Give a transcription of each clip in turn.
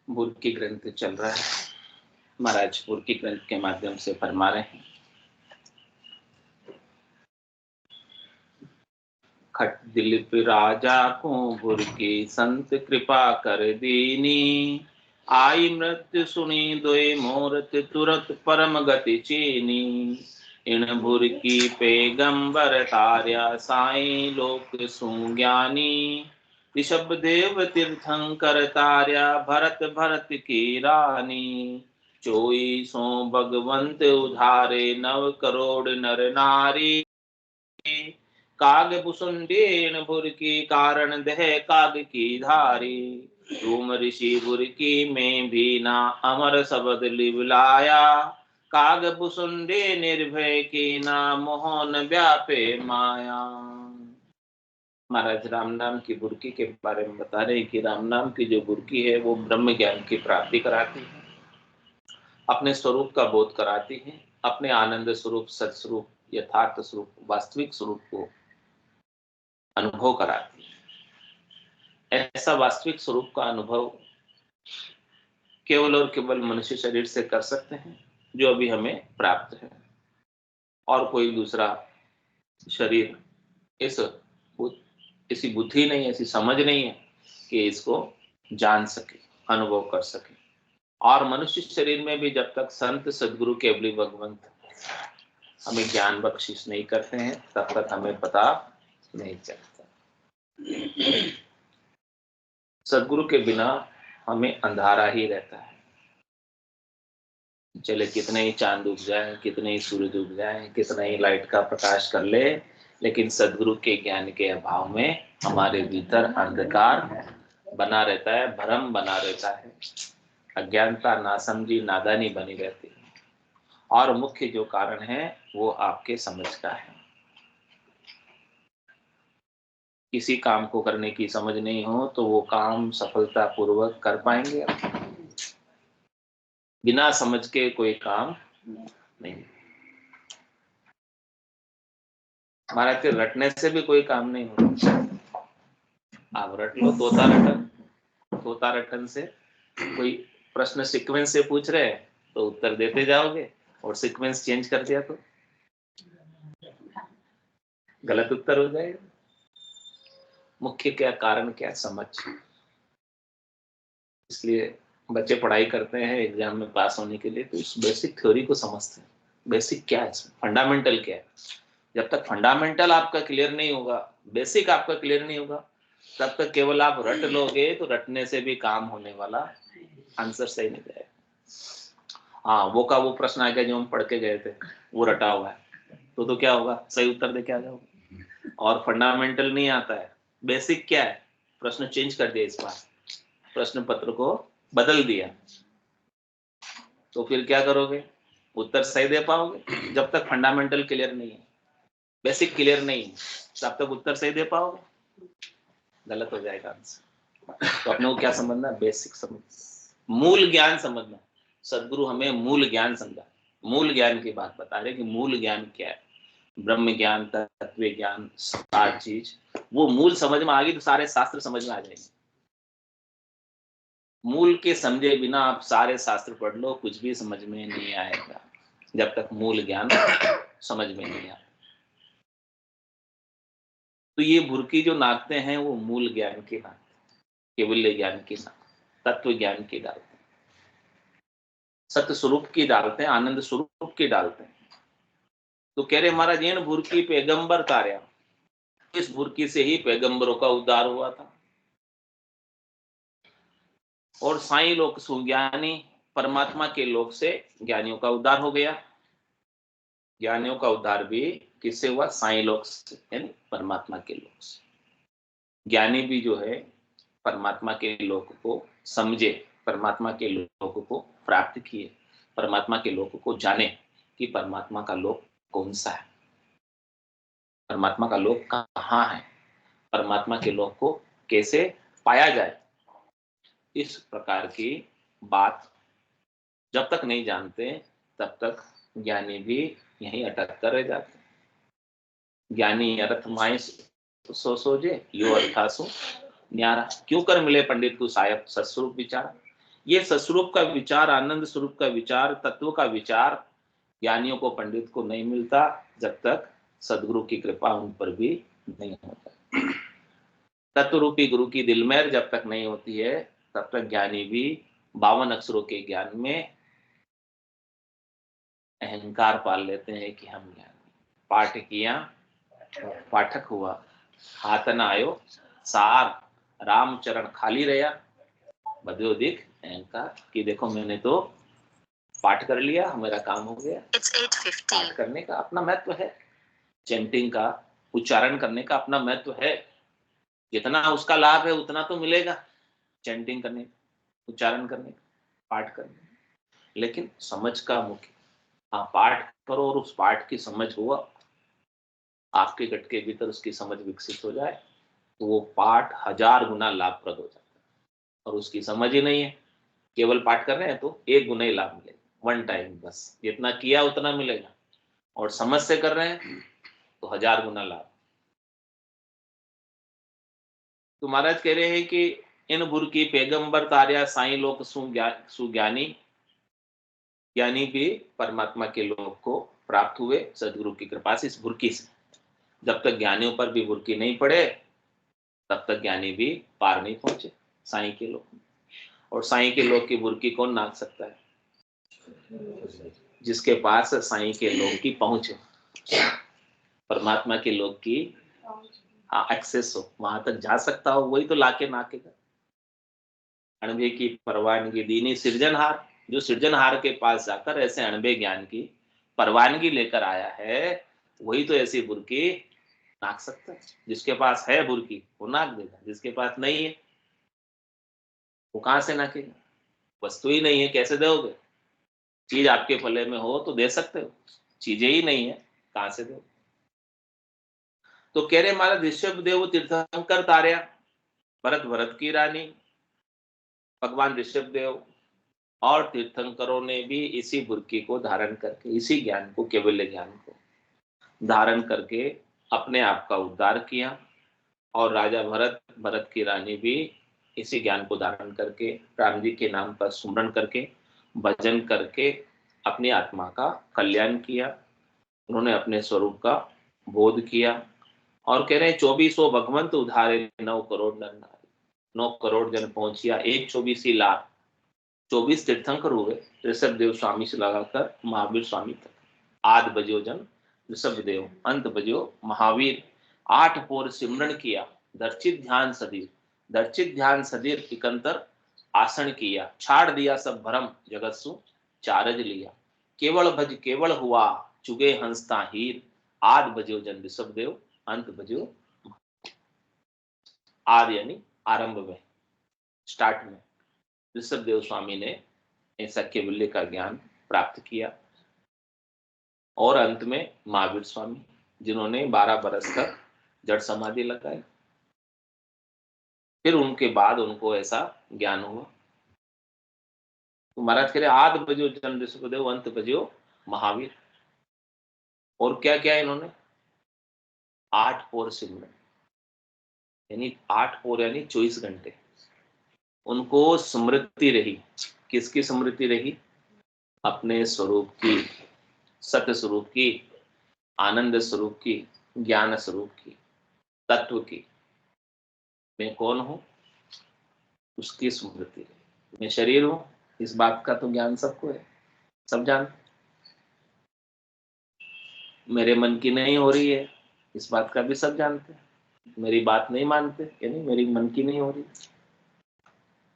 बुर्की ग्रंथ चल रहा है। महाराज बुर्की ग्रंथ के माध्यम से फरमा रहे हैं, खट दिलीप राजा को बुर्की संत कृपा कर दीनी, आई मृत्यु सुनी दोय मोरत तुरत परम गति चीनी, इन बुर्की पैगंबर तार्या साई लोक सुज्ञानी, ऋषभ देव तीर्थंकर तार्या भरत भरत की रानी, चोई सो भगवंत उधारे नव करोड़ नर नारी, काग भुसुंडेन बुर्की कारण दह काग की धारी, रूम ऋषि बुर्की में भी ना अमर शब्द लिवलाया, काग भुसुंडे निर्भय की ना मोहन व्यापे माया। महाराज राम नाम की बुर्की के बारे में बता रहे हैं कि राम नाम की जो बुर्की है वो ब्रह्म ज्ञान की प्राप्ति कराती है, अपने स्वरूप का बोध कराती है, अपने आनंद स्वरूप, सत्स्वरूप, यथार्थ स्वरूप, वास्तविक स्वरूप को अनुभव कराती है। ऐसा वास्तविक स्वरूप का अनुभव केवल और केवल मनुष्य शरीर से कर सकते हैं जो अभी हमें प्राप्त है, और कोई दूसरा शरीर ऐसी बुद्धि नहीं, ऐसी समझ नहीं है कि इसको जान सके, अनुभव कर सके। और मनुष्य शरीर में भी जब तक संत सदगुरु केवली भगवंत हमें ज्ञान बख्शिश नहीं करते हैं तब तक हमें पता नहीं चलता। सदगुरु के बिना हमें अंधारा ही रहता है, चले कितने ही चांद उग जाए, कितने ही सूरज उग जाए, कितना ही लाइट का प्रकाश कर ले, लेकिन सदगुरु के ज्ञान के अभाव में हमारे भीतर अंधकार बना रहता है, भ्रम बना रहता है, अज्ञानता, नासमझी, नादानी बनी रहती है। और मुख्य जो कारण है वो आपके समझ का है। किसी काम को करने की समझ नहीं हो तो वो काम सफलता पूर्वक कर पाएंगे? बिना समझ के कोई काम नहीं। महाराज के रटने से भी कोई काम नहीं होता। आप रट लो तोता रटन, तोता रटन से कोई प्रश्न सीक्वेंस से पूछ रहे हैं तो उत्तर देते जाओगे, और सीक्वेंस चेंज कर दिया तो गलत उत्तर हो जाएगा। मुख्य क्या कारण, क्या समझ। इसलिए बच्चे पढ़ाई करते हैं एग्जाम में पास होने के लिए तो इस बेसिक थ्योरी को समझते हैं, बेसिक क्या है, फंडामेंटल क्या है। जब तक फंडामेंटल आपका क्लियर नहीं होगा, बेसिक आपका क्लियर नहीं होगा, तब तक केवल आप रट लोगे तो रटने से भी काम होने वाला आंसर सही नहीं जाएगा। हाँ, वो का वो प्रश्न आ गया जो हम पढ़ के गए थे, वो रटा हुआ है तो क्या होगा, सही उत्तर दे के आ जाओगे। और फंडामेंटल नहीं आता है, बेसिक क्या है, प्रश्न चेंज कर दिया, इस बार प्रश्न पत्र को बदल दिया, तो फिर क्या करोगे, उत्तर सही दे पाओगे? जब तक फंडामेंटल क्लियर नहीं है, बेसिक क्लियर नहीं है, तब तक उत्तर सही दे पाओगे? गलत हो जाएगा आंसर। तो अपने को क्या समझना, बेसिक समझ, मूल ज्ञान समझना। सदगुरु हमें मूल ज्ञान समझा, मूल ज्ञान की बात बता रहे कि मूल ज्ञान क्या है। ब्रह्म ज्ञान, तत्व ज्ञान, सारी चीज वो मूल समझ में आ गई तो सारे शास्त्र समझ में आ जाएंगे। मूल के समझे बिना आप सारे शास्त्र पढ़ लो, कुछ भी समझ में नहीं आएगा जब तक मूल ज्ञान समझ में नहीं आए। तो ये बुर्की जो नाचते हैं वो मूल ज्ञान के नाचते, केवल्य ज्ञान के नाचते, तत्व ज्ञान के डालते, सत्य स्वरूप की डालते हैं, आनंद स्वरूप की डालते हैं। तो कह रहे महाराज ये बुर्की पैगंबर तार्या, इस बुर्की से ही पैगंबरों का उद्धार हुआ था। और साईं लोक सुज्ञानी, परमात्मा के लोक से ज्ञानियों का उद्धार हो गया। ज्ञानियों का उद्धार भी किससे हुआ, साईं लोक से, यानी परमात्मा के लोक से। ज्ञानी भी जो है परमात्मा के लोक को समझे, परमात्मा के लोक को प्राप्त किए, परमात्मा के लोक को जाने कि परमात्मा का लोक कौन सा है, परमात्मा का लोक कहाँ है, परमात्मा के लोक को कैसे पाया जाए। इस प्रकार की बात जब तक नहीं जानते तब तक ज्ञानी भी यहीं अटक कर रह जाते। ज्ञानी अर्थ माए सो सोजे, यो अर्थासु न्यारा, क्यों कर मिले पंडित को सायब सत्स्वरूप विचारा। ये सस्वरूप का विचार, आनंद स्वरूप का विचार, तत्व का विचार ज्ञानियों को, पंडित को नहीं मिलता जब तक सदगुरु की कृपा उन पर भी नहीं होता। तत्व रूपी गुरु की दिलमेर जब तक नहीं होती है तब तक ज्ञानी भी 52 अक्षरों के ज्ञान में अहंकार पाल लेते हैं कि हम ज्ञानी। पाठ किया पाठक हुआ, हाथ न आयो सार, रामचरण खाली रहा, बदो दिख अहंकार कि देखो मैंने तो पाठ कर लिया, मेरा काम हो गया। पाठ करने का अपना महत्व है, चैंटिंग का, उच्चारण करने का अपना महत्व है। जितना उसका लाभ है उतना तो मिलेगा चैंटिंग करने का, उच्चारण करने का, पाठ करने का, लेकिन समझ का मुख्य। हाँ, पाठ करो और उस पाठ की समझ हुआ, आपके गट के भीतर उसकी समझ विकसित हो जाए तो वो पाठ 1000 गुना लाभप्रद हो जाता है। और उसकी समझ ही नहीं है, केवल पाठ कर रहे हैं तो 1 गुना ही लाभ मिलेगा, वन टाइम, बस जितना किया उतना मिलेगा। और समझ से कर रहे हैं तो 1000 गुना लाभ। तो महाराज कह रहे हैं कि इन बुर की पैगंबर तार्या साईं लोक सुज्ञानी, ज्ञानी भी परमात्मा के लोक को प्राप्त हुए सदगुरु की कृपा से, इस बुरकी से। जब तक ज्ञानियों पर भी बुरकी नहीं पड़े तब तक ज्ञानी भी पार नहीं पहुंचे साईं के लोक में। और साईं के लोक की बुरकी कौन नाप सकता है? जिसके पास साईं के लोक की पहुंच है, परमात्मा के लोक की एक्सेस हो, वहां तक जा सकता हो, वही तो लाके नाकेगा। अणबे की परवानगी दीनी सृजनहार, जो सृजनहार के पास जाकर ऐसे अणबे ज्ञान की परवानगी लेकर आया है, वही तो ऐसी बुरकी नाक सकता है। जिसके पास है बुरकी वो नाक देगा, जिसके पास नहीं है वो कहां से नाकेगा? वस्तु ही नहीं है, कैसे दोगे? चीज आपके पल्ले में हो तो दे सकते हो, चीजें ही नहीं है, कहां से दो? तो कह रहे महाराज ऋषभ देव तीर्थंकर तार्या, भरत भरत की रानी, भगवान ऋषभ देव और तीर्थंकरों ने भी इसी बुरकी को धारण करके, इसी ज्ञान को, केवल्य ज्ञान को धारण करके अपने आप का उद्धार किया। और राजा भरत, भरत की रानी भी इसी ज्ञान को धारण करके, राम जी के नाम का सुमरण करके, भजन करके अपनी आत्मा का कल्याण किया। उन्होंने अपने स्वरूप का बोध किया। और कह रहे हैं 2400 भगवंत उधारे 9 करोड़ नर नारी, 9 करोड़ जन पहुंचिया, 1/24 लाख, 24 तीर्थंकर हुए ऋषभ देव स्वामी से लगाकर महावीर स्वामी तक। आद बजो जन ऋषभ देव, अंत बजो महावीर। 8 पोर सिमरण किया, दर्चित ध्यान सदीर, दर्चित ध्यान सदीर सिकंदर आसन किया। छाड़ दिया सब भरम जगत सु चारज लिया, केवल भज केवल हुआ चुगे हंसता हीर। आद बजो जन ऋषभ देव, अंत बजो। आद यानी आरंभ में, स्टार्ट में ऋषभ देव स्वामी ने ऐसा केवल्य का ज्ञान प्राप्त किया। और अंत में महावीर स्वामी, जिन्होंने 12 बरस तक जड़ समाधि लगाई, फिर उनके बाद उनको ऐसा ज्ञान हुआ। तो महाराज कह रहे आद बजो जन ऋषभदेव, अंत बजो महावीर। और क्या क्या इन्होंने? 8 पोर सिमरन, यानी 8 पोर यानी 24 घंटे उनको स्मृति रही। किसकी स्मृति रही? अपने स्वरूप की, सत्य स्वरूप की, आनंद स्वरूप की, ज्ञान स्वरूप की, तत्व की। मैं कौन हूं उसकी स्मृति रही। मैं शरीर हूं, इस बात का तो ज्ञान सबको है, सब जानते। मेरे मन की नहीं हो रही है, इस बात का भी सब जानते हैं। मेरी बात नहीं मानते, यानी मेरी मन की नहीं हो रही।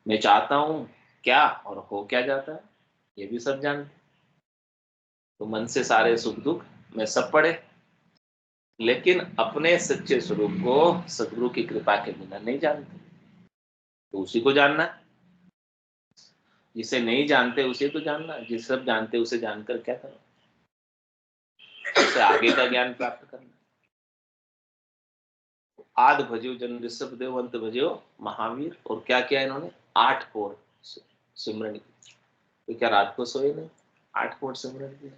मैं चाहता हूं क्या और हो क्या जाता है, ये भी सब जानते। तो मन से सारे सुख दुख में सब पड़े, लेकिन अपने सच्चे स्वरूप को सदगुरु की कृपा के बिना नहीं जानते। तो उसी को जानना है। जिसे नहीं जानते उसे तो जानना, जिसे सब जानते उसे जानकर क्या करो, उसे आगे का ज्ञान प्राप्त करना। आद भजो जन ऋषभ देव, अंत भजो महावीर। और क्या किया इन्होंने? 8 पोर सिमरन की। तो क्या रात को सोए नहीं? 8 पोर सिमरन की।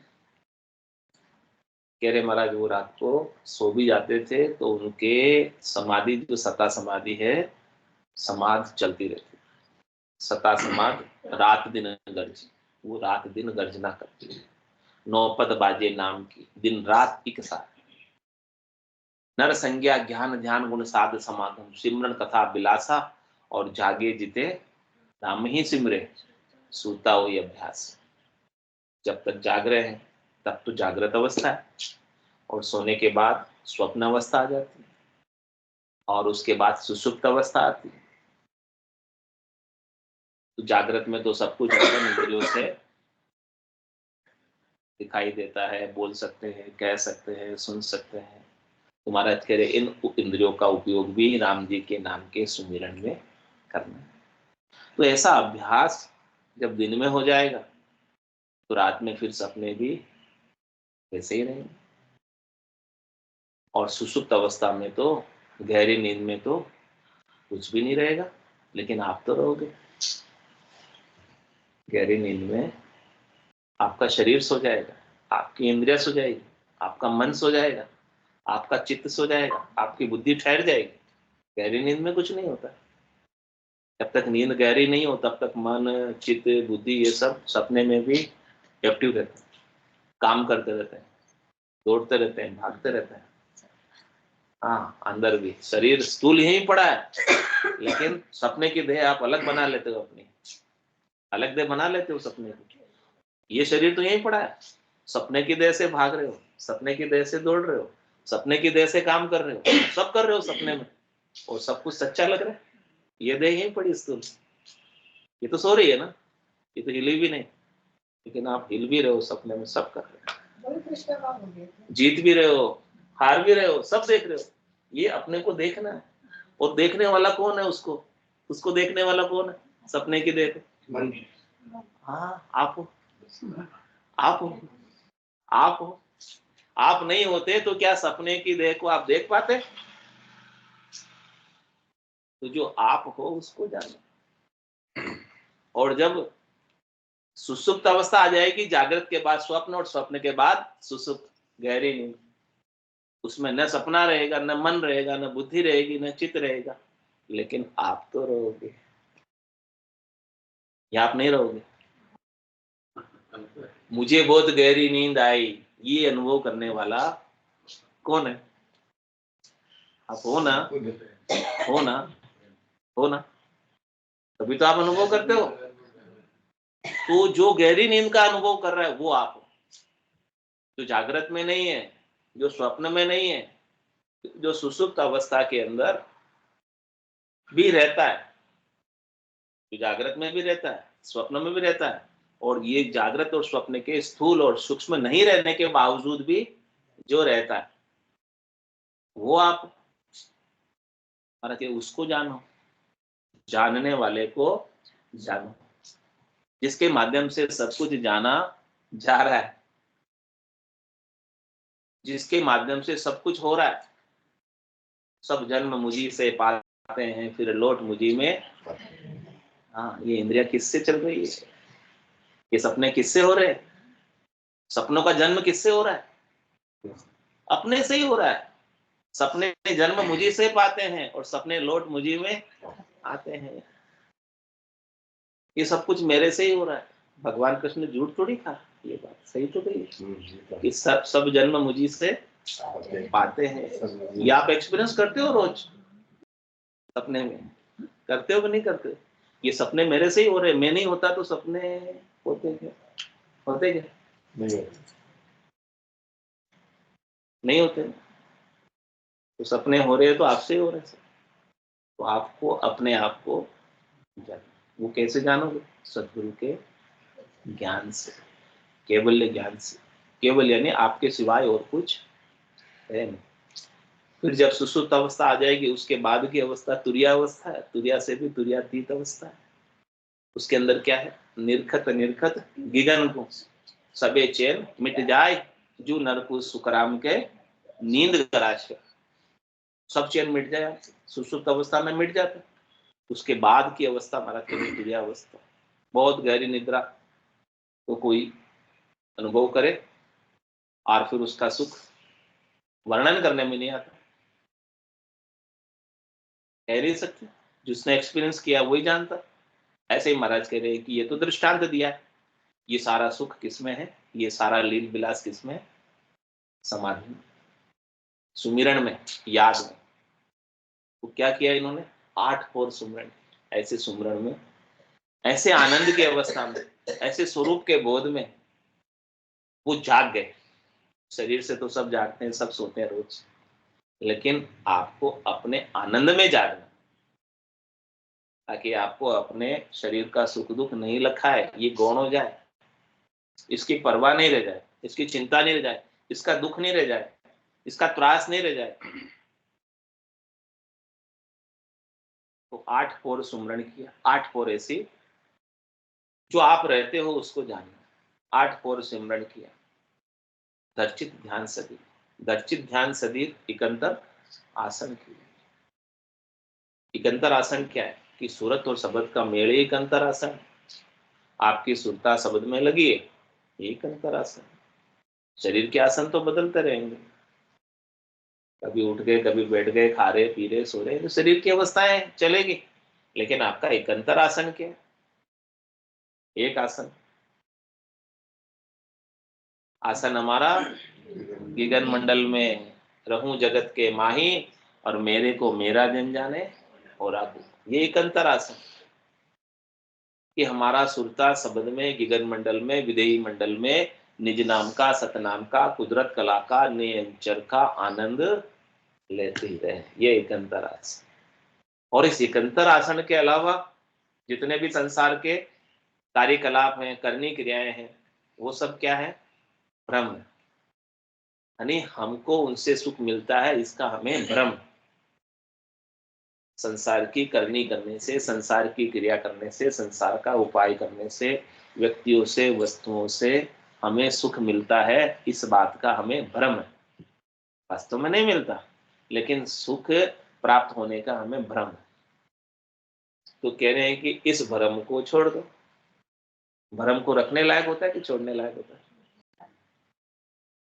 कह रहे महाराज वो रात को सो भी जाते थे तो उनके समाधि, जो सता समाधि है, समाध चलती रहती, सता समाग रात दिन गर्ज, वो रात दिन गर्जना करती है। नौपद बाजे नाम की, दिन रात एक साथ। नर संज्ञा ज्ञान ध्यान गुण साध समागम, सिमरन कथा बिलासा, और जागे जिते राम ही सिमरे, सूता हुई अभ्यास। जब तक जाग रहे हैं तब तो जागृत अवस्था है, और सोने के बाद स्वप्न अवस्था आ जाती है, और उसके बाद सुषुप्त अवस्था आती है। तो जागृत में तो सब कुछ अपने इंद्रियों से दिखाई देता है, बोल सकते हैं, कह सकते हैं, सुन सकते हैं। तुम्हारा तेरे इन इंद्रियों का उपयोग भी राम जी के नाम के सुमिरन में करना है। तो ऐसा अभ्यास जब दिन में हो जाएगा तो रात में फिर सपने भी वैसे ही रहेंगे, और सुषुप्त अवस्था में तो, गहरी नींद में तो कुछ भी नहीं रहेगा, लेकिन आप तो रहोगे। गहरी नींद में आपका शरीर सो जाएगा, आपकी इंद्रिया सो जाएगी, आपका मन सो जाएगा, आपका चित्त सो जाएगा, आपकी बुद्धि ठहर जाएगी। गहरी नींद में कुछ नहीं होता। जब तक नींद गहरी नहीं हो तब तक मन, चित्त, बुद्धि ये सब सपने में भी एक्टिव रहते हैं, काम करते रहते हैं, दौड़ते रहते हैं, भागते रहते हैं। हाँ, अंदर भी शरीर स्थूल यहीं पड़ा है, लेकिन सपने की देह आप अलग बना लेते हो, अपनी अलग देह बना लेते हो सपने की। ये शरीर तो यहीं पड़ा है, सपने की देह से भाग रहे हो, सपने की देह से दौड़ रहे हो, सपने की देह से काम कर रहे हो, सब कर रहे हो सपने में, और सब कुछ सच्चा लग रहा है। ये देह यहीं पड़ी स्थूल, ये तो सो रही है ना, ये तो हिली भी नहीं, लेकिन आप हिल भी रहे हो सपने में, सब कर रहे हो, जीत भी रहे हो, हार भी रहे हो, सब देख रहे हो। ये अपने को देखना है, और देखने वाला कौन है? उसको उसको देखने वाला कौन है? सपने की देख। हाँ, आप हो, आप हो, आप हो। आप नहीं होते तो क्या सपने की देह को आप देख पाते? तो जो आप हो उसको जानो। और जब सुसुप्त अवस्था आ जाएगी, जागृत के बाद स्वप्न और स्वप्न के बाद सुसुप्त, गहरी नींद, उसमें न सपना रहेगा, न मन रहेगा, न बुद्धि रहेगी, न चित्त रहेगा, लेकिन आप तो रहोगे, या आप नहीं रहोगे? मुझे बहुत गहरी नींद आई, ये अनुभव करने वाला कौन है? आप हो ना, हो ना, हो ना, तभी तो आप अनुभव करते हो। तो जो गहरी नींद का अनुभव कर रहा है वो आप हो, जो जागृत में नहीं है, जो स्वप्न में नहीं है, जो सुसुप्त अवस्था के अंदर भी रहता है, जो जागृत में भी रहता है, स्वप्न में भी रहता है, और ये जागृत और स्वप्न के स्थूल और सूक्ष्म नहीं रहने के बावजूद भी जो रहता है वो आप। और कि उसको जानो, जानने वाले को जानो, जिसके माध्यम से सब कुछ जाना जा रहा है, जिसके माध्यम से सब कुछ हो रहा है। सब जन्म मुझी से पाते हैं, फिर लौट मुझी में। हाँ, ये इंद्रिया किससे चल रही है? ये सपने किससे हो रहे हैं? सपनों का जन्म किससे हो रहा है? अपने से ही हो रहा है। सपने जन्म मुझी से पाते हैं, और सपने लौट मुझी में आते हैं। ये सब कुछ मेरे से ही हो रहा है। भगवान कृष्ण झूठ थोड़ी कहा, ये बात सही तो कही कि सब सब जन्म मुझी से पाते हैं। ये आप एक्सपीरियंस करते हो रोज सपने में? करते हो कि नहीं करते? ये सपने मेरे से ही हो रहे हैं, मैं नहीं होता तो सपने होते क्या? होते क्या? नहीं होते, नहीं होते। तो सपने हो रहे हैं तो आपसे ही हो रहे हैं। तो आपको अपने आप को जानो। वो कैसे जानोगे? सदगुरु के ज्ञान से, केवल ज्ञान से। केवल यानी आपके सिवाय और कुछ है नहीं। फिर जब सुसुप्त अवस्था आ जाएगी, उसके बाद की अवस्था तुरिया अवस्था है। तुरिया से भी तुरियातीत अवस्था है। उसके अंदर क्या है? निर्खत निर्खत गिगन को सबे चैन मिट जाए, जो नरकु सुखराम के नींद कराश। सब चैन मिट जाए, सुसुप्त अवस्था में मिट जाता है। उसके बाद की अवस्था हमारा तुरिया अवस्था, बहुत गहरी निद्रा को कोई अनुभव करे, और फिर उसका सुख वर्णन करने में नहीं आता, कह नहीं सकते। जिसने एक्सपीरियंस किया वही जानता। ऐसे ही महाराज कह रहे हैं कि ये तो दृष्टांत दिया है, ये सारा सुख किसमें है, ये सारा लील विलास किसमें है? समाधि में, सुमिरन में, याद में। तो क्या किया इन्होंने? 8 पौर सुमिरन। ऐसे सुमिरन में, ऐसे आनंद की अवस्था में, ऐसे स्वरूप के बोध में वो जाग गए। शरीर से तो सब जागते हैं, सब सोते हैं रोज, लेकिन आपको अपने आनंद में जागना, ताकि आपको अपने शरीर का सुख दुख नहीं लखा है, ये गौण हो जाए, इसकी परवाह नहीं रह जाए, इसकी चिंता नहीं रह जाए, इसका दुख नहीं रह जाए, इसका त्रास नहीं रह जाए। तो 8 पौर सुमरण किया। 8 पौर ऐसी जो आप रहते हो उसको जानना। 8 पौर सिमरण किया। दर्चित ध्यान सदीर, दर्चित ध्यान सदीर इकंतर आसन किया। इकंतर आसन क्या है? कि सूरत और शब्द का मेल ही इकंतर आसन। आपकी सुरता शब्द में लगी है, ये इकंतर आसन। शरीर के आसन तो बदलते रहेंगे, कभी उठ गए, कभी बैठ गए, खा रहे पी रहे सो रहे, तो शरीर की अवस्थाएं चलेगी। लेकिन आपका इकंतर आसन क्या है? एक आसन। आसन हमारा, गगन मंडल में रहूं जगत के माही, और मेरे को मेरा जन जाने और आगू। ये इकंतर आसन कि हमारा सुरता शब्द में, गगन मंडल में, विदेही मंडल में निज नाम का, सतनाम का, कुदरत कला का, नियंचर का आनंद लेते ही रहे। ये इकंतर आसन। और इस इकंतर आसन के अलावा जितने भी संसार के कार्यकलाप हैं, करनी क्रियाएं हैं, वो सब क्या है? भ्रम है। यानी हमको उनसे सुख मिलता है, इसका हमें भ्रम। संसार की करनी करने से, संसार की क्रिया करने से, संसार का उपाय करने से, व्यक्तियों से, वस्तुओं से हमें सुख मिलता है, इस बात का हमें भ्रम है। वास्तव में नहीं मिलता, लेकिन सुख प्राप्त होने का हमें भ्रम है। तो कह रहे हैं कि इस भ्रम को छोड़ दो। भ्रम को रखने लायक होता है कि छोड़ने लायक होता है?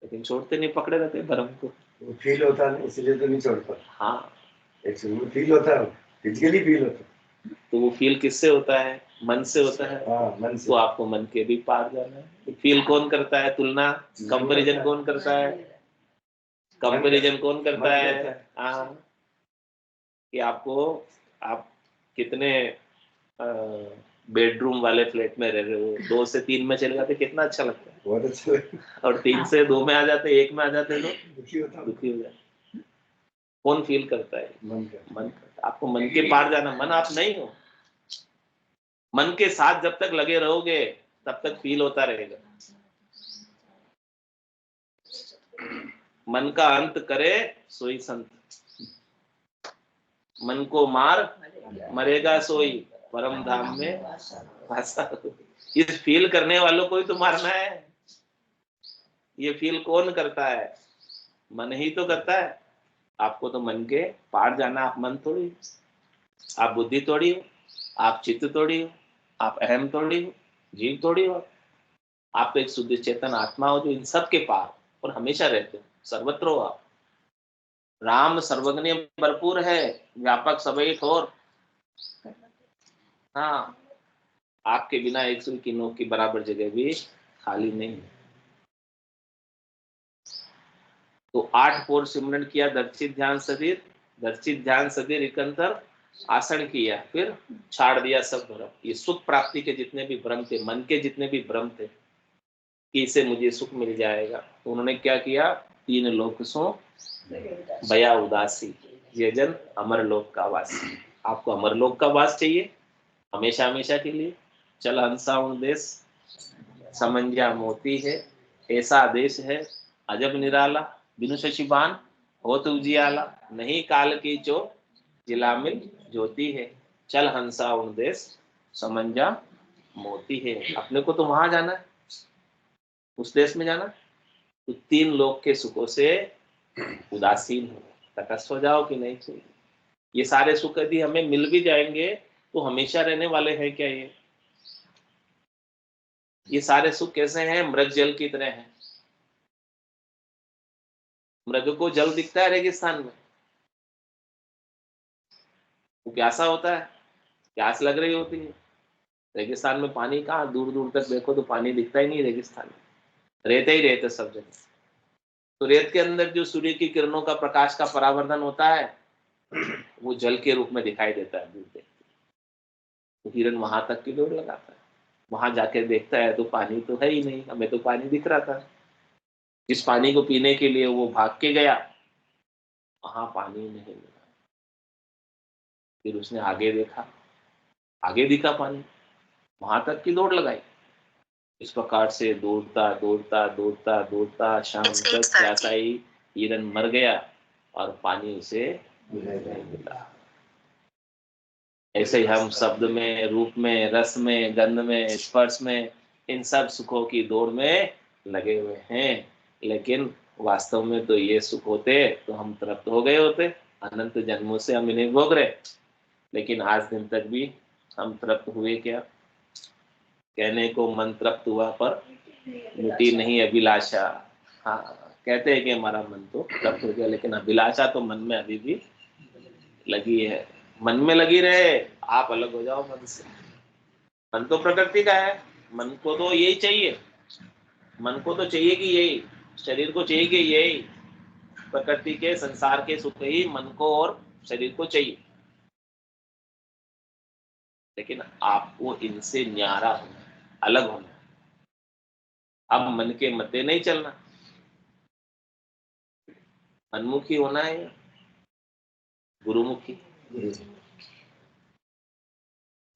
लेकिन छोड़ते नहीं, पकड़े रहते भ्रम को। वो फील होता है इसलिए तो नहीं छोड़ पाते। हाँ, एक्चुअली फील होता है, फिजिकली फील होता है। तो वो फील किससे होता है? मन से होता है। हाँ, मन से। तो आपको मन के भी पार जाना है। फील कौन करता है? तुलना, कंपैरिजन कौन करता है? कंपैरिजन कौन करता है? हाँ, कि आपको, आप कितने बेडरूम वाले फ्लैट में रह रहे हो, 2 से 3 में चले जाते कितना अच्छा लगता है, बहुत अच्छा लगता और 3 से 2 में आ जाते, 1 में आ जाते तो दुखी होता दुखी हो जाते। कौन फील करता है? मन का। मन करता। आपको मन के पार जाना, मन आप नहीं हो। मन के साथ जब तक लगे रहोगे तब तक फील होता रहेगा। मन का अंत करे सोई संत, मन को मार मरेगा सोई, परम धाम में वासा। इस फील करने वालों को ही तो मारना है। ये फील कौन करता है? मन ही तो करता है। आपको तो मन के पार जाना। आप मन थोड़ी हो, आप बुद्धि थोड़ी हो, आप चित्त थोड़ी हो, आप अहम थोड़ी हो, जीव थोड़ी हो। आप एक शुद्ध चेतन आत्मा हो जो इन सब के पार और हमेशा रहते हो, सर्वत्र हो आप। राम सर्वज्ञ भरपूर है, व्यापक सबई ठोर। हाँ, आपके बिना एक सुई की नोक की बराबर जगह भी खाली नहीं है। तो 8 पौर सिमरन किया, दर्शित ध्यान सदीर, दर्शित ध्यान सदीर इकंतर आसन किया, फिर छाड़ दिया सब भ्रम। ये सुख प्राप्ति के जितने भी भ्रम थे, मन के जितने भी भ्रम थे कि इससे मुझे सुख मिल जाएगा, तो उन्होंने क्या किया? 3 लोक सो भया उदासी, ये जन अमर लोक का वासी। आपको अमर लोक का वास चाहिए हमेशा हमेशा के लिए? चल हंसा देश समंजा मोती है, ऐसा देश है अजब निराला, बिनु शशिबान हो तो उजियाला, नहीं काल की जो जिलामिल ज्योति है। चल हंसा देश समंजा मोती है। अपने को तो वहां जाना है, उस देश में जाना। तो 3 लोक के सुखों से उदासीन हो, तटस्थ हो जाओ कि नहीं चाहिए। ये सारे सुख यदि हमें मिल भी जाएंगे तो हमेशा रहने वाले हैं क्या? ये सारे सुख कैसे हैं? मृग जल की तरह हैं। मृग को जल दिखता है रेगिस्तान में, वो प्यासा होता है, प्यास लग रही होती है, रेगिस्तान में पानी कहाँ, दूर दूर तक देखो तो पानी दिखता ही नहीं रेगिस्तान में, रेत ही रेत है सब जगह। तो रेत के अंदर जो सूर्य की किरणों का प्रकाश का परावर्तन होता है वो जल के रूप में दिखाई देता है दूर देखते। तो हिरन वहां तक की दौड़ लगाता है, वहां जाके देखता है तो पानी तो है ही नहीं, हमें तो पानी दिख रहा था। जिस पानी को पीने के लिए वो भाग के गया वहां पानी नहीं मिला। फिर उसने आगे देखा, आगे दिखा पानी, वहां तक की दौड़ लगाई। इस प्रकार से दौड़ता दौड़ता दौड़ता दौड़ता शाम तक प्यासा ही हिरन मर गया और पानी उसे नहीं मिला। ऐसे ही हम शब्द में, रूप में, रस में, गंध में, स्पर्श में, इन सब सुखों की दौड़ में लगे हुए हैं, लेकिन वास्तव में तो ये सुख होते तो हम तृप्त हो गए होते। अनंत जन्मों से हम इन्हें भोग रहे, लेकिन आज दिन तक भी हम तृप्त हुए क्या? कहने को मन तृप्त हुआ पर मिटी नहीं अभिलाषा। हाँ, कहते हैं कि हमारा मन तो तृप्त हो गया, लेकिन अभिलाषा तो मन में अभी भी लगी है। मन में लगी रहे, आप अलग हो जाओ मन से। मन तो प्रकृति का है, मन को तो यही चाहिए, मन को तो चाहिए कि यही, शरीर को चाहिए कि यही, प्रकृति के संसार के सुख ही मन को और शरीर को चाहिए। लेकिन आपको इनसे न्यारा होना, अलग होना। अब मन के मते नहीं चलना, मनमुखी होना है या गुरुमुखी।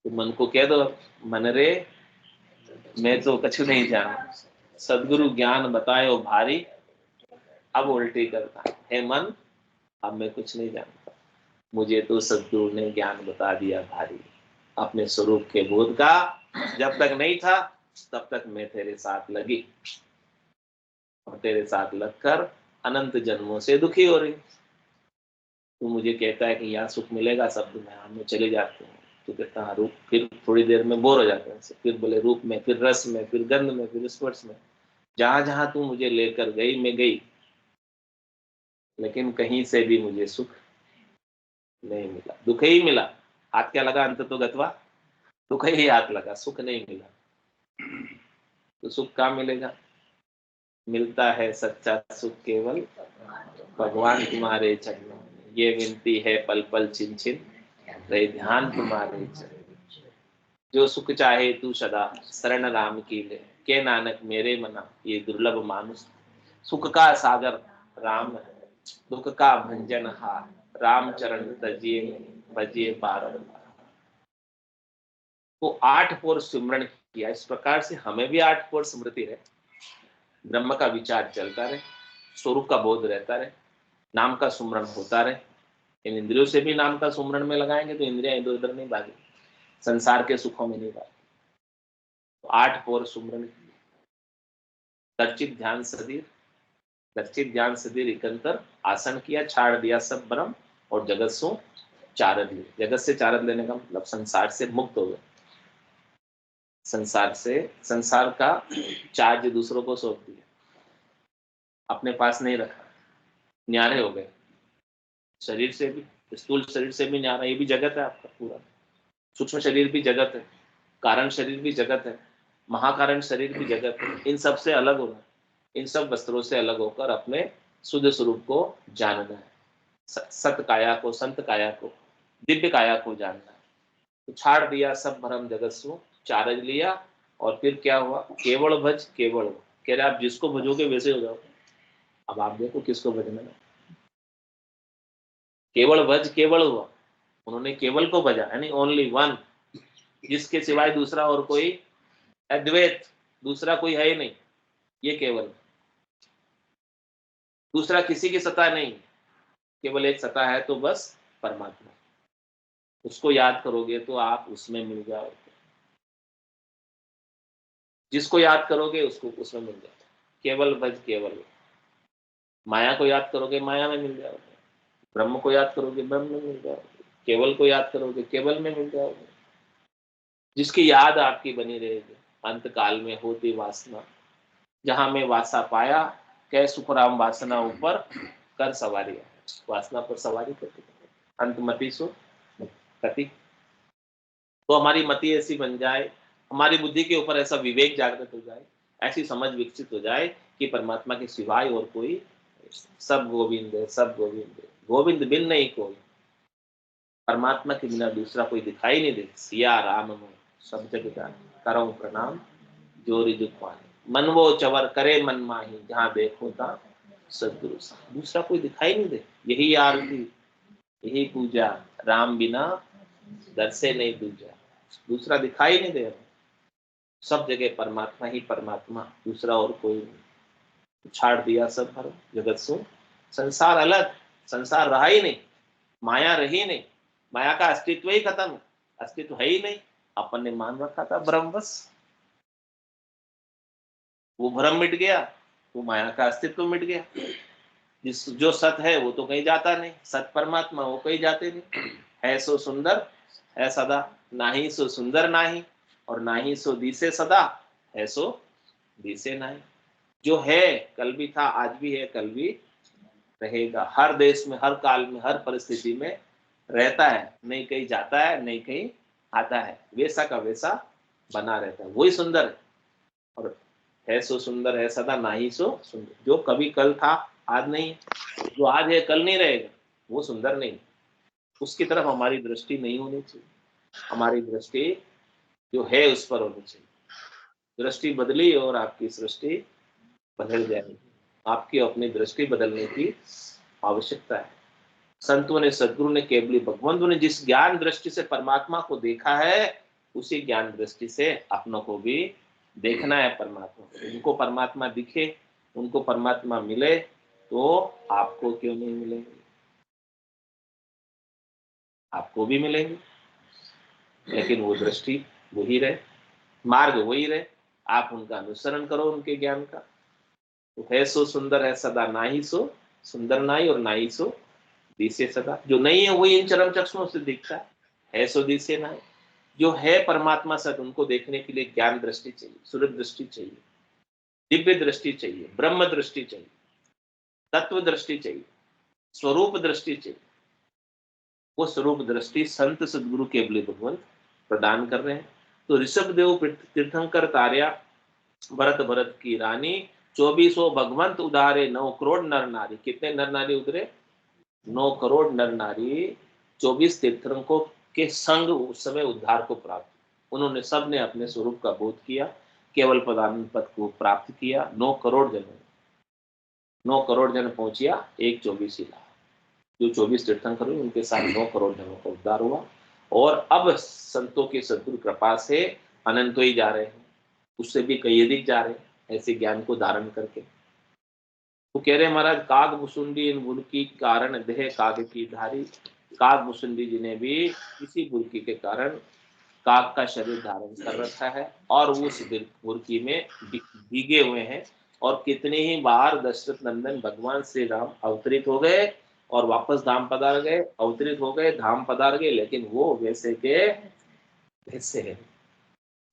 तो मन को कह दो, मन रे मैं तो कछु नहीं जाना, सदगुरु ज्ञान बतायो भारी, अब उल्टी करता है मन, अब मैं कुछ नहीं जानता, मुझे तो सदगुरु ने ज्ञान बता दिया भारी। अपने स्वरूप के बोध का जब तक नहीं था तब तक मैं तेरे साथ लगी, और तेरे साथ लगकर अनंत जन्मों से दुखी हो रही। तू मुझे कहता है कि यहाँ सुख मिलेगा, शब्द में हम चले जाते हैं, तो कहता हाँ रूप, फिर थोड़ी देर में बोर हो जाते हैं, फिर बोले रूप में, फिर रस में, फिर गंध में, फिर स्पर्श में, जहां जहां तू मुझे लेकर गई मैं गई, लेकिन कहीं से भी मुझे सुख नहीं मिला, दुख ही मिला। हाथ क्या लगा, अंत तो गतवा, दुख ही हाथ लगा, सुख नहीं मिला। तो सुख कहाँ मिलेगा? मिलता है सच्चा सुख केवल भगवान तुम्हारे चरणों में, ये विनती है पल पल छिन छिन रहे ध्यान तुम्हारे चरणों। जो सुख चाहे तू सदा शरण राम की ले, के नानक मेरे मना ये दुर्लभ मानुष। सुख का सागर राम है, दुख का भंजन हार, राम चरण तजिए भजिए बारंबार। तो 8 पोर सिमरन किया, इस प्रकार से हमें भी 8 पोर स्मृति रहे, ब्रह्म का विचार चलता रहे, स्वरूप का बोध रहता रहे, नाम का सुमरण होता रहे। इन इंद्रियों से भी नाम का सुमरण में लगाएंगे तो इंद्रियां इधर उधर नहीं भागी, संसार के सुखों में नहीं भागी। तो 8 पोर सुमरण, दर्चित ध्यान सदीर, दर्चित ध्यान सदीर इकंतर आसन किया, छाड़ दिया सब भ्रम और जगत सो चारद लिए। जगत से चारद लेने का मतलब संसार से मुक्त हो गए, संसार से, संसार का चार्ज दूसरों को सौंप दिया, अपने पास नहीं रखा, न्यारे हो गए। शरीर से भी, स्थूल शरीर से भी न्यारा, ये भी जगत है आपका पूरा, सूक्ष्म शरीर भी जगत है, कारण शरीर भी जगत है, महाकारण शरीर भी जगत है। इन सब से अलग होना, इन सब वस्त्रों से अलग होकर अपने शुद्ध स्वरूप को जानना है, सत काया को, संत काया को, दिव्य काया को जानना है। तो छाड़ दिया सब भ्रम जगत सो चारज लिया, और फिर क्या हुआ? केवल भज केवल, कह रहे आप जिसको भजोगे वैसे हो जाओ। अब आप देखो किसको भजना है। केवल भज केवल हुआ, उन्होंने केवल को भजा, यानी ओनली वन, जिसके सिवाय दूसरा और कोई, अद्वैत, दूसरा कोई है ही नहीं, ये केवल, दूसरा किसी की सत्ता नहीं, केवल एक सत्ता है तो बस परमात्मा। उसको याद करोगे तो आप उसमें मिल जाओगे, जिसको याद करोगे उसको उसमें मिल जाओगे। केवल भज केवल, माया को याद करोगे माया में मिल जाओगे, ब्रह्म को याद करोगे ब्रह्म में मिल जाओगे, केवल को याद करोगे केवल में मिल जाओगे। जिसकी याद आपकी बनी रहेगी, अंत काल में होती वासना, जहां में वासा पाया, कै सुखराम वासना ऊपर कर सवारी, वासना पर सवारी करती अंत मति सो कति। तो हमारी मति ऐसी बन जाए हमारी बुद्धि के ऊपर ऐसा विवेक जागृत हो जाए, ऐसी समझ विकसित हो जाए कि परमात्मा के सिवाय और कोई, सब गोविंद है, सब गोविंद है, गोविंद बिन नहीं कोई, परमात्मा के बिना दूसरा कोई दिखाई नहीं दे। सिया राम में सब जग जान, करो प्रणाम जोरी दुख पाने, मन वो चवर करे मन माही, जहाँ देखो ता सदगुरु सा। दूसरा कोई दिखाई नहीं दे, यही आरती, यही पूजा, राम बिना दर से नहीं दूजा, दूसरा दिखाई नहीं दे। सब जगह परमात्मा ही परमात्मा, दूसरा और कोई नहीं। छाड़ दिया सब भर जगत सो, संसार अलग, संसार रहा ही नहीं, माया रही नहीं, माया का अस्तित्व ही खत्म, अस्तित्व है ही नहीं। अपन ने मान रखा था ब्रह्म, बस वो भ्रम मिट गया, वो माया का अस्तित्व मिट गया। जिस जो सत है वो तो कहीं जाता नहीं, सत परमात्मा वो कहीं जाते नहीं। है सो सुंदर है सदा, नाही सो सुंदर नाही, और नाही सो दिसे सदा, है सो दिसे नाही। जो है कल भी था, आज भी है, कल भी रहेगा। हर देश में, हर काल में, हर परिस्थिति में रहता है, नहीं कहीं जाता है, नहीं कहीं आता है, वैसा का वैसा बना रहता है, वही सुंदर है। और है सो सुंदर है सदा, नाही सो सुंदर, जो कभी कल था आज नहीं, जो आज है कल नहीं रहेगा, वो सुंदर नहीं। उसकी तरफ हमारी दृष्टि नहीं होनी चाहिए, हमारी दृष्टि जो है उस पर होनी चाहिए। दृष्टि बदली और आपकी सृष्टि बदल जाएगी। आपकी अपनी दृष्टि बदलने की आवश्यकता है। संतों ने, सदगुरु ने, केवली भगवंतों ने जिस ज्ञान दृष्टि से परमात्मा को देखा है, उसी ज्ञान दृष्टि से अपनों को भी देखना है परमात्मा को। उनको परमात्मा दिखे, उनको परमात्मा मिले, तो आपको क्यों नहीं मिलेंगे? आपको भी मिलेंगे, लेकिन वो दृष्टि वही रहे, मार्ग वही रहे, आप उनका अनुसरण करो, उनके ज्ञान का। तो है सो सुंदर है सदा, ना ही सो सुंदर नाही, और ना ही सो दिसे सदा। जो नहीं है वही इन चरम चक्षुओं से दिखता है सो दिसे नाही। जो है परमात्मा सत, उनको देखने के लिए ज्ञान दृष्टि चाहिए, सूर्य दृष्टि चाहिए, दिव्य दृष्टि चाहिए, ब्रह्म दृष्टि चाहिए, तत्व दृष्टि चाहिए, स्वरूप दृष्टि चाहिए। वो स्वरूप दृष्टि संत सदगुरु केवली भगवंत प्रदान कर रहे हैं। तो ऋषभ देव तीर्थंकर तार्या, भरत भरत की रानी, 2400 भगवंत उधारे, 9 करोड़ नर नारी। कितने नर नारी उधरे? 9 करोड़ नर नारी 24 तीर्थंकरों के संग उस समय उद्धार को प्राप्त। उन्होंने सब ने अपने स्वरूप का बोध किया, केवल पदानंद पद को प्राप्त किया। 9 करोड़ जनों, 9 करोड़ जन पहुंचिया, एक 24 ही लाख। जो 24 तीर्थंकर हुए उनके साथ 9 करोड़ जनों का उद्धार हुआ। और अब संतों की सद्गुरु कृपा से अनंत ही जा रहे हैं, उससे भी कई अधिक जा रहे हैं, ऐसे ज्ञान को धारण करके। वो कह रहे महाराज, काग मुसुंडी इन बुड़की कारण देह काग की धारी। काग मुसुंडी जी ने भी इसी बुड़की के कारण काग का शरीर धारण कर रखा है, और वो उस बुड़की में भीगे हुए हैं। और कितनी ही बार दशरथ नंदन भगवान श्री राम अवतरित हो गए और वापस धाम पधार गए, अवतरित हो गए, धाम पधार गए, लेकिन वो वैसे के वैसे है।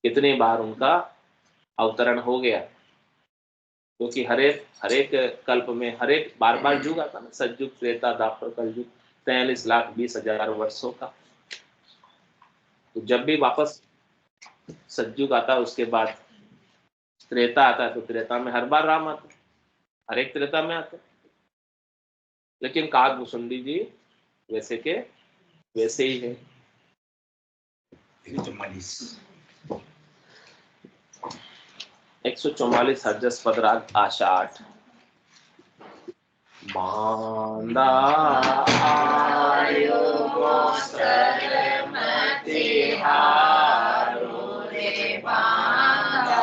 कितनी बार उनका अवतरण हो गया, क्योंकि हरेक कल्प में हरेक बार बार युग आता ना, सतयुग, त्रेता, द्वापर, कलयुग, 43,20,000 वर्षों का। तो जब भी वापस सतयुग आता है, उसके बाद त्रेता आता है, तो त्रेता में हर बार राम आते, हर एक त्रेता में आते। लेकिन काग मुसुंडी जी वैसे के वैसे ही है। 144 हर्जस पद राग आशा 8। बांदा आयो सरमति हारो रे, बांदा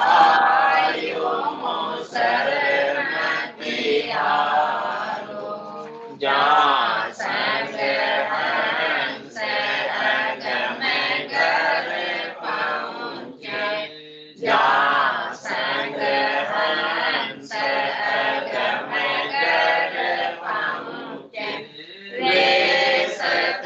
आयो सरमति हारो, जा संग हंस अगम घर पहुँचे, जा संग हंस अगम घर पहुँचे, रे सत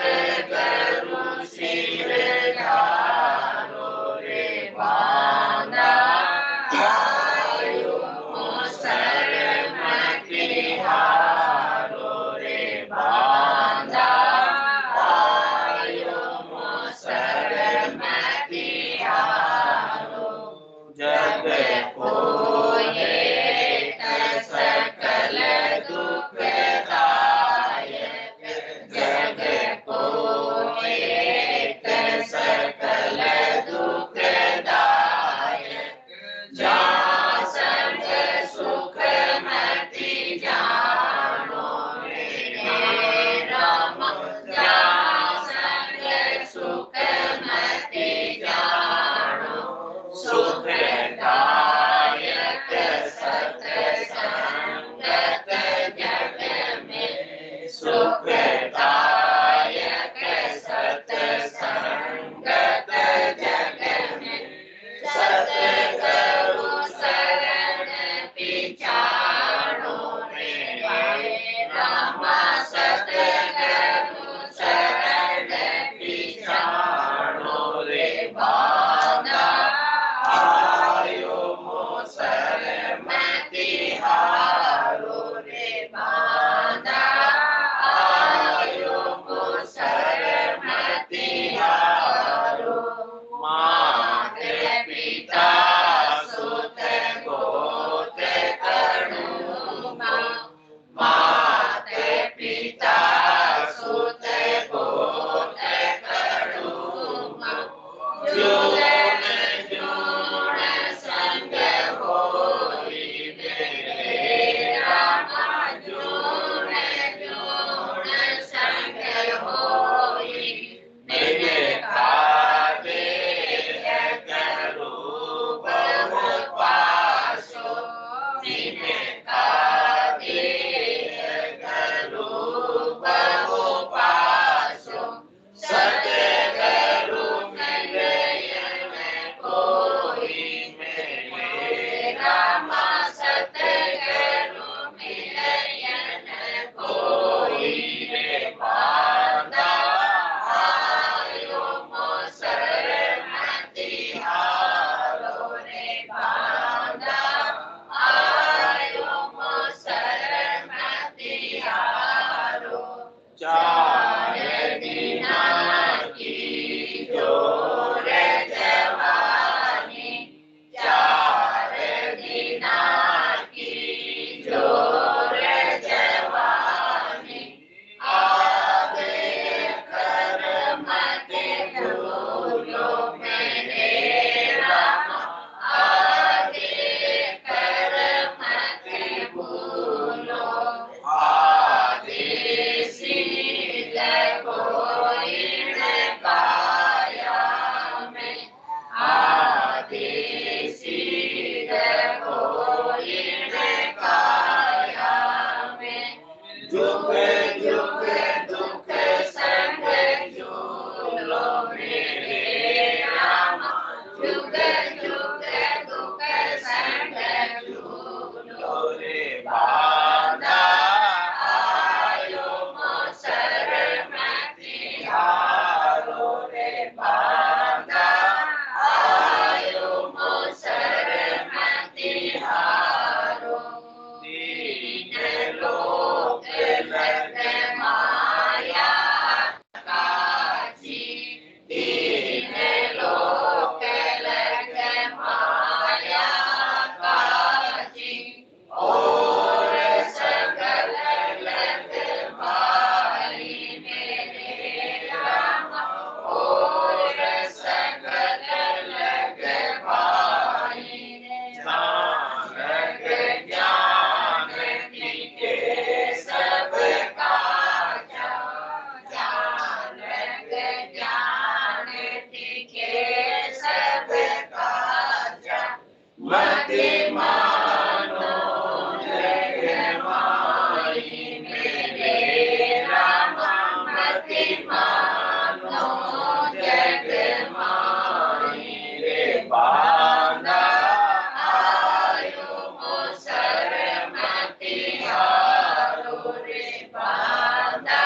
हारो रे बांधा आयो मोसर मति हारो दीन लोक लग माया काजी दीन लोक लग माया काजी और सगल लग भाई मेरे राम और सगल लग भाई जान ज्ञान के सब काजा जान ज्ञान के सब काजा मति मानो जग माई मेरे राम मति मानो जग माई रे बांधा आयो मोसर मति हारो रे बांधा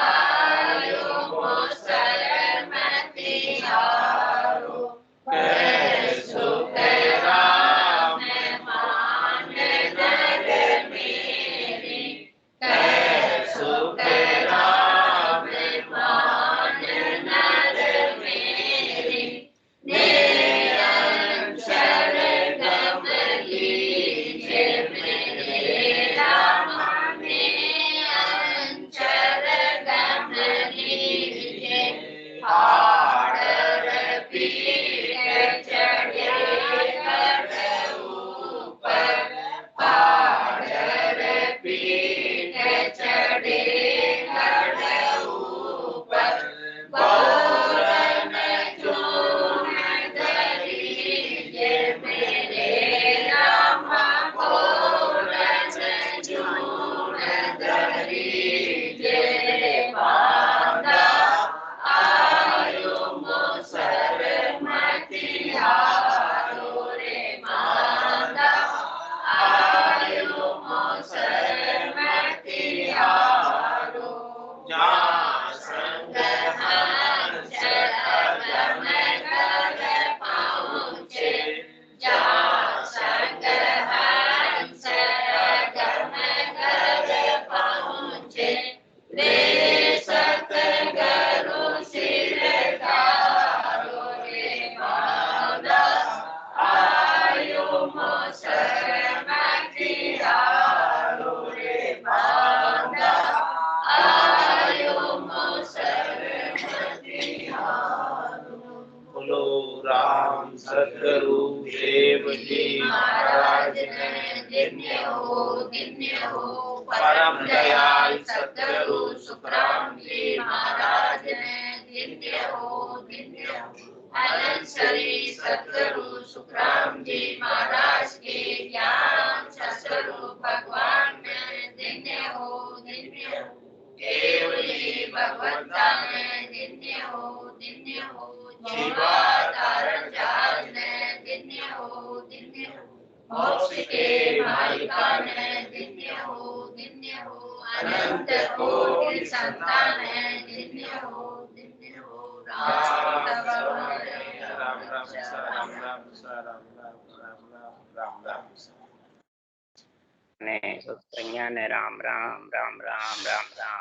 आयो मोसर मति हारो सुख राम मान नर मेरी सुख राम मान नर मेरी निरंतर गम लीजे मेरे राम निरंतर गम लीजे हाड़र पीठ चढ़े गढ़ ऊपर हाड़र पीठ चढ़े गढ़ ऊपर गौरन चून दरीजे मेरे राम गौरन चून दरीजे बांधा आयो मोसर मति हारो रे बांधा आयो मोसर मति हारो जहाँ संग हंस अगम घर पहुँचे जहाँ संग हंस अगम घर पहुँचे रे सतगुरु सिर धारो रे बांधा आयो मोसर मति हारो रे बांधा आयो मोसर मति हारो बोलो राम सतगुरु देव जी महाराज ने धन्य हो परम दयाल सतगुरु सुखराम जी महाराज ने धन्य हो अनंत श्री सतगुरु सुखराम जी महाराज के ज्ञान सतगुरु भगवान ने धन्य हो केवली भगवंता ने धन्य हो जीवा तारण जाल ने धन्य हो मोक्ष के मालिका ने धन्य हो अनंत कोटि संतान ने धन्य हो राम ने राम राम राम राम राम राम राम